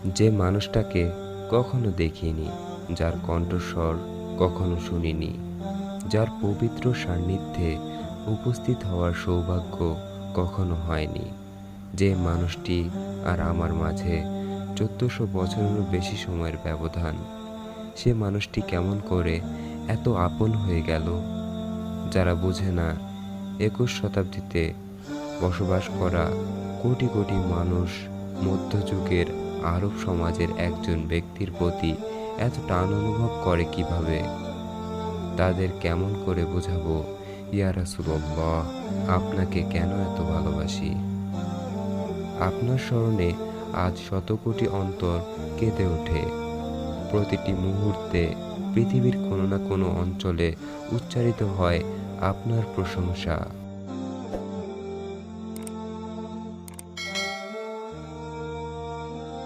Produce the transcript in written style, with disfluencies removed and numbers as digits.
যে মানুষটাকে কখনো দেখিনি, যার কণ্ঠস্বর কখনো শুনিনি, যার পবিত্র সান্নিধ্যে উপস্থিত হওয়ার সৌভাগ্য কখনো হয়নি, যে মানুষটি আর আমার মাঝে 1400 বছরেরও বেশি সময়ের ব্যবধান, সে মানুষটি কেমন করে এত আপন হয়ে গেল? যারা বোঝে না 21 শতাব্দীতে বসবাস করা কোটি কোটি মানুষ মধ্যযুগের আরব সমাজের একজন ব্যক্তির প্রতি এত টান অনুভব করে কিভাবে? তাদের কেমন করে বোঝাবো, ইয়া রাসূলুল্লাহ, আপনাকে কেন এত ভালোবাসি? আপনার স্মরণে আজ শত কোটি অন্তর কেঁদে ওঠে। প্রতিটি মুহূর্তে পৃথিবীর কোনো না কোনো অঞ্চলে উচ্চারিত হয় আপনার প্রশংসা।